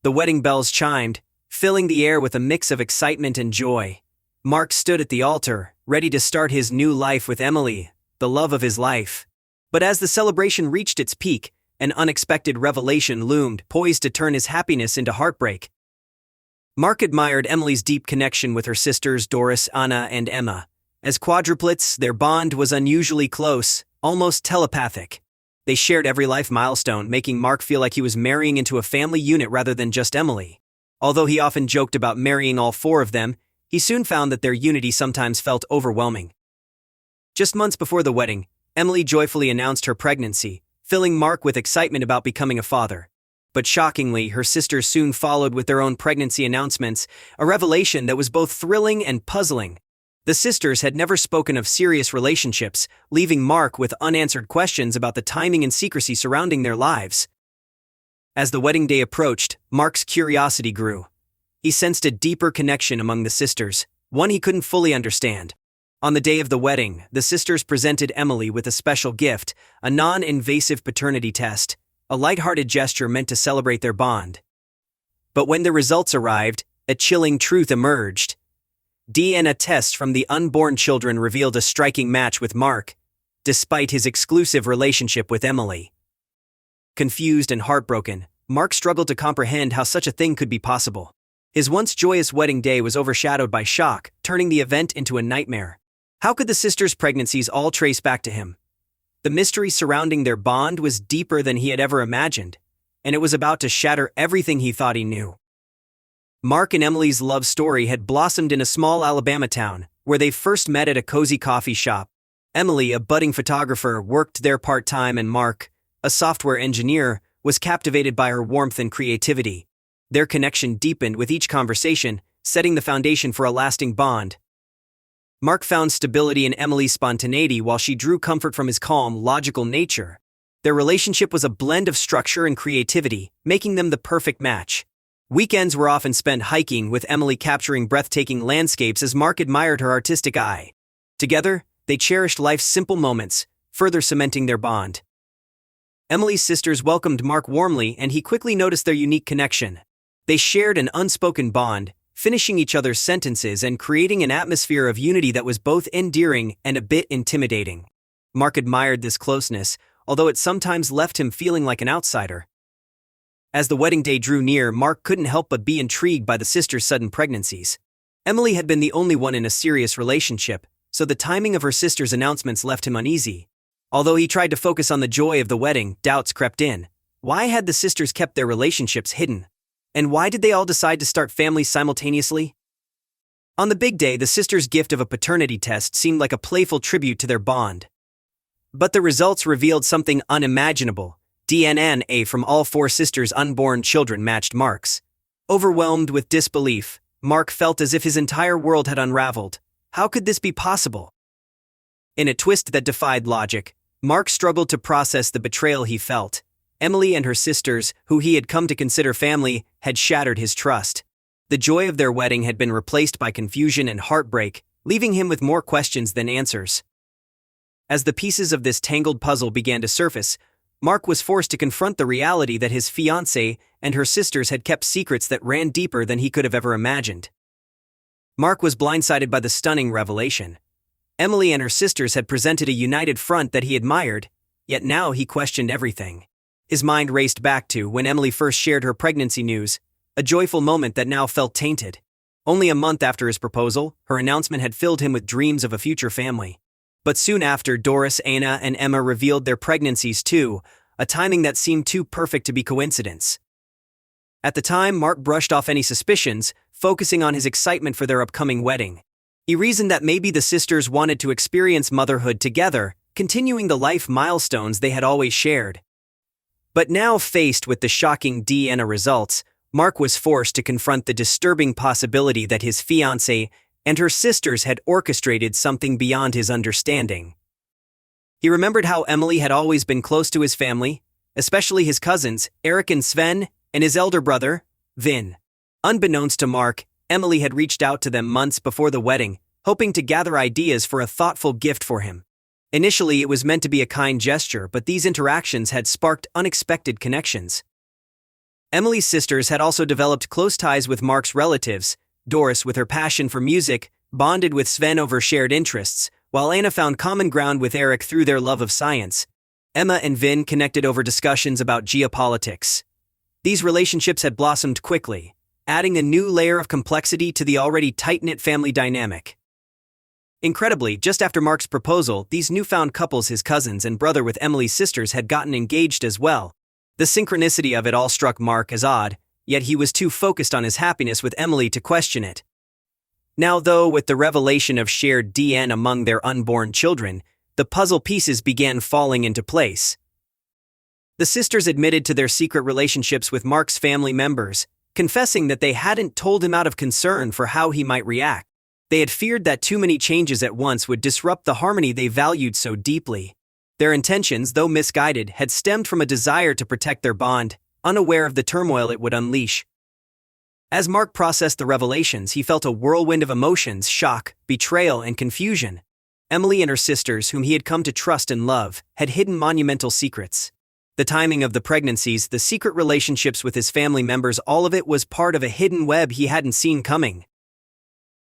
The wedding bells chimed, filling the air with a mix of excitement and joy. Mark stood at the altar, ready to start his new life with Emily, the love of his life. But as the celebration reached its peak, an unexpected revelation loomed, poised to turn his happiness into heartbreak. Mark admired Emily's deep connection with her sisters Doris, Anna, and Emma. As quadruplets, their bond was unusually close, almost telepathic. They shared every life milestone, making Mark feel like he was marrying into a family unit rather than just Emily. Although he often joked about marrying all four of them, he soon found that their unity sometimes felt overwhelming. Just months before the wedding, Emily joyfully announced her pregnancy, filling Mark with excitement about becoming a father. But shockingly, her sisters soon followed with their own pregnancy announcements, a revelation that was both thrilling and puzzling. The sisters had never spoken of serious relationships, leaving Mark with unanswered questions about the timing and secrecy surrounding their lives. As the wedding day approached, Mark's curiosity grew. He sensed a deeper connection among the sisters, one he couldn't fully understand. On the day of the wedding, the sisters presented Emily with a special gift, a non-invasive paternity test, a lighthearted gesture meant to celebrate their bond. But when the results arrived, a chilling truth emerged. DNA tests from the unborn children revealed a striking match with Mark, despite his exclusive relationship with Emily. Confused and heartbroken, Mark struggled to comprehend how such a thing could be possible. His once joyous wedding day was overshadowed by shock, turning the event into a nightmare. How could the sisters' pregnancies all trace back to him? The mystery surrounding their bond was deeper than he had ever imagined, and it was about to shatter everything he thought he knew. Mark and Emily's love story had blossomed in a small Alabama town, where they first met at a cozy coffee shop. Emily, a budding photographer, worked there part-time, and Mark, a software engineer, was captivated by her warmth and creativity. Their connection deepened with each conversation, setting the foundation for a lasting bond. Mark found stability in Emily's spontaneity while she drew comfort from his calm, logical nature. Their relationship was a blend of structure and creativity, making them the perfect match. Weekends were often spent hiking, with Emily capturing breathtaking landscapes as Mark admired her artistic eye. Together, they cherished life's simple moments, further cementing their bond. Emily's sisters welcomed Mark warmly, and he quickly noticed their unique connection. They shared an unspoken bond, finishing each other's sentences and creating an atmosphere of unity that was both endearing and a bit intimidating. Mark admired this closeness, although it sometimes left him feeling like an outsider. As the wedding day drew near, Mark couldn't help but be intrigued by the sisters' sudden pregnancies. Emily had been the only one in a serious relationship, so the timing of her sisters' announcements left him uneasy. Although he tried to focus on the joy of the wedding, doubts crept in. Why had the sisters kept their relationships hidden? And why did they all decide to start families simultaneously? On the big day, the sisters' gift of a paternity test seemed like a playful tribute to their bond. But the results revealed something unimaginable. DNA from all four sisters' unborn children matched Mark's. Overwhelmed with disbelief, Mark felt as if his entire world had unraveled. How could this be possible? In a twist that defied logic, Mark struggled to process the betrayal he felt. Emily and her sisters, who he had come to consider family, had shattered his trust. The joy of their wedding had been replaced by confusion and heartbreak, leaving him with more questions than answers. As the pieces of this tangled puzzle began to surface, Mark was forced to confront the reality that his fiancée and her sisters had kept secrets that ran deeper than he could have ever imagined. Mark was blindsided by the stunning revelation. Emily and her sisters had presented a united front that he admired, yet now he questioned everything. His mind raced back to when Emily first shared her pregnancy news, a joyful moment that now felt tainted. Only a month after his proposal, her announcement had filled him with dreams of a future family. But soon after, Doris, Anna, and Emma revealed their pregnancies too, a timing that seemed too perfect to be coincidence. At the time, Mark brushed off any suspicions, focusing on his excitement for their upcoming wedding. He reasoned that maybe the sisters wanted to experience motherhood together, continuing the life milestones they had always shared. But now, faced with the shocking DNA results, Mark was forced to confront the disturbing possibility that his fiancée and her sisters had orchestrated something beyond his understanding. He remembered how Emily had always been close to his family, especially his cousins, Eric and Sven, and his elder brother, Vin. Unbeknownst to Mark, Emily had reached out to them months before the wedding, hoping to gather ideas for a thoughtful gift for him. Initially, it was meant to be a kind gesture, but these interactions had sparked unexpected connections. Emily's sisters had also developed close ties with Mark's relatives. Doris, with her passion for music, bonded with Sven over shared interests, while Anna found common ground with Eric through their love of science. Emma and Vin connected over discussions about geopolitics. These relationships had blossomed quickly, adding a new layer of complexity to the already tight-knit family dynamic. Incredibly, just after Mark's proposal, these newfound couples, his cousins and brother with Emily's sisters, had gotten engaged as well. The synchronicity of it all struck Mark as odd, yet he was too focused on his happiness with Emily to question it. Now, though, with the revelation of shared DNA among their unborn children, the puzzle pieces began falling into place. The sisters admitted to their secret relationships with Mark's family members, confessing that they hadn't told him out of concern for how he might react. They had feared that too many changes at once would disrupt the harmony they valued so deeply. Their intentions, though misguided, had stemmed from a desire to protect their bond, unaware of the turmoil it would unleash. As Mark processed the revelations, he felt a whirlwind of emotions: shock, betrayal, and confusion. Emily and her sisters, whom he had come to trust and love, had hidden monumental secrets. The timing of the pregnancies, the secret relationships with his family members, all of it was part of a hidden web he hadn't seen coming.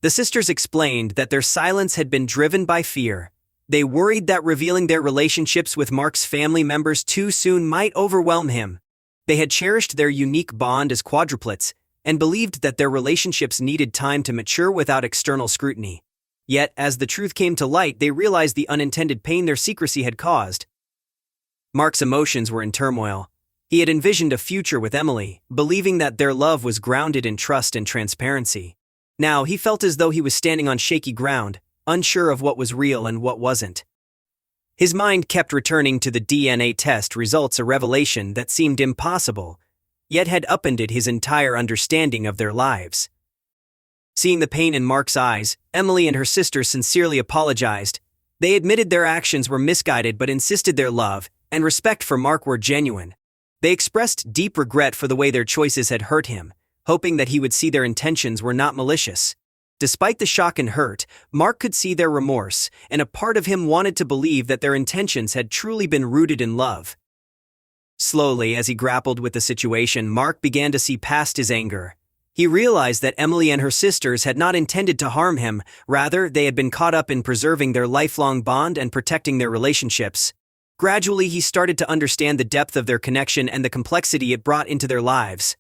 The sisters explained that their silence had been driven by fear. They worried that revealing their relationships with Mark's family members too soon might overwhelm him. They had cherished their unique bond as quadruplets, and believed that their relationships needed time to mature without external scrutiny. Yet, as the truth came to light, they realized the unintended pain their secrecy had caused. Mark's emotions were in turmoil. He had envisioned a future with Emily, believing that their love was grounded in trust and transparency. Now, he felt as though he was standing on shaky ground, unsure of what was real and what wasn't. His mind kept returning to the DNA test results, a revelation that seemed impossible, yet had upended his entire understanding of their lives. Seeing the pain in Mark's eyes, Emily and her sister sincerely apologized. They admitted their actions were misguided but insisted their love and respect for Mark were genuine. They expressed deep regret for the way their choices had hurt him, hoping that he would see their intentions were not malicious. Despite the shock and hurt, Mark could see their remorse, and a part of him wanted to believe that their intentions had truly been rooted in love. Slowly, as he grappled with the situation, Mark began to see past his anger. He realized that Emily and her sisters had not intended to harm him, rather, they had been caught up in preserving their lifelong bond and protecting their relationships. Gradually, he started to understand the depth of their connection and the complexity it brought into their lives.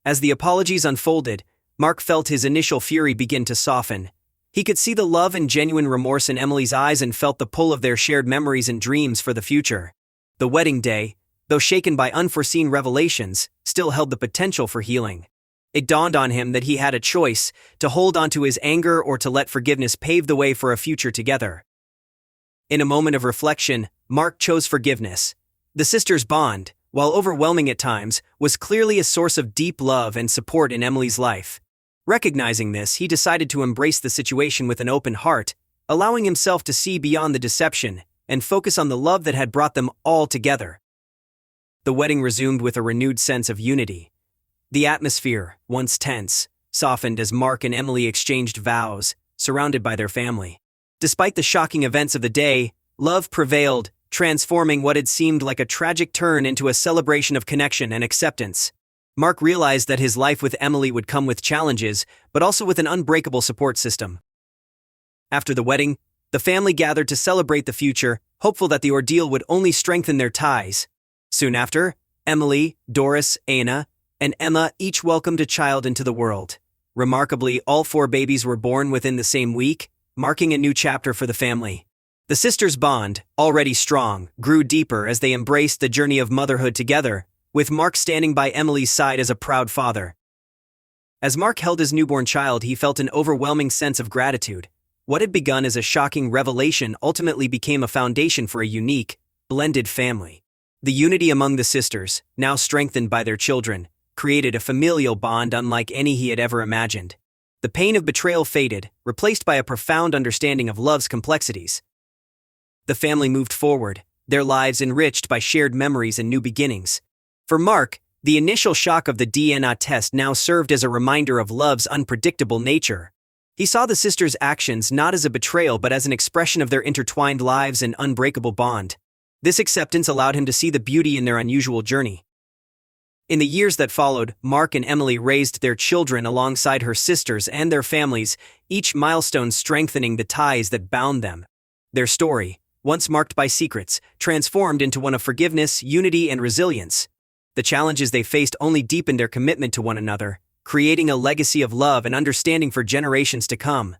As the apologies unfolded, Mark felt his initial fury begin to soften. He could see the love and genuine remorse in Emily's eyes and felt the pull of their shared memories and dreams for the future. The wedding day, though shaken by unforeseen revelations, still held the potential for healing. It dawned on him that he had a choice: to hold onto his anger or to let forgiveness pave the way for a future together. In a moment of reflection, Mark chose forgiveness. The sisters' bond, while overwhelming at times, was clearly a source of deep love and support in Emily's life. Recognizing this, he decided to embrace the situation with an open heart, allowing himself to see beyond the deception and focus on the love that had brought them all together. The wedding resumed with a renewed sense of unity. The atmosphere, once tense, softened as Mark and Emily exchanged vows, surrounded by their family. Despite the shocking events of the day, love prevailed, transforming what had seemed like a tragic turn into a celebration of connection and acceptance. Mark realized that his life with Emily would come with challenges, but also with an unbreakable support system. After the wedding, the family gathered to celebrate the future, hopeful that the ordeal would only strengthen their ties. Soon after, Emily, Doris, Anna, and Emma each welcomed a child into the world. Remarkably, all 4 babies were born within the same week, marking a new chapter for the family. The sisters' bond, already strong, grew deeper as they embraced the journey of motherhood together, with Mark standing by Emily's side as a proud father. As Mark held his newborn child, he felt an overwhelming sense of gratitude. What had begun as a shocking revelation ultimately became a foundation for a unique, blended family. The unity among the sisters, now strengthened by their children, created a familial bond unlike any he had ever imagined. The pain of betrayal faded, replaced by a profound understanding of love's complexities. The family moved forward, their lives enriched by shared memories and new beginnings. For Mark, the initial shock of the DNA test now served as a reminder of love's unpredictable nature. He saw the sisters' actions not as a betrayal but as an expression of their intertwined lives and unbreakable bond. This acceptance allowed him to see the beauty in their unusual journey. In the years that followed, Mark and Emily raised their children alongside her sisters and their families, each milestone strengthening the ties that bound them. Their story, once marked by secrets, transformed into one of forgiveness, unity, and resilience. The challenges they faced only deepened their commitment to one another, creating a legacy of love and understanding for generations to come.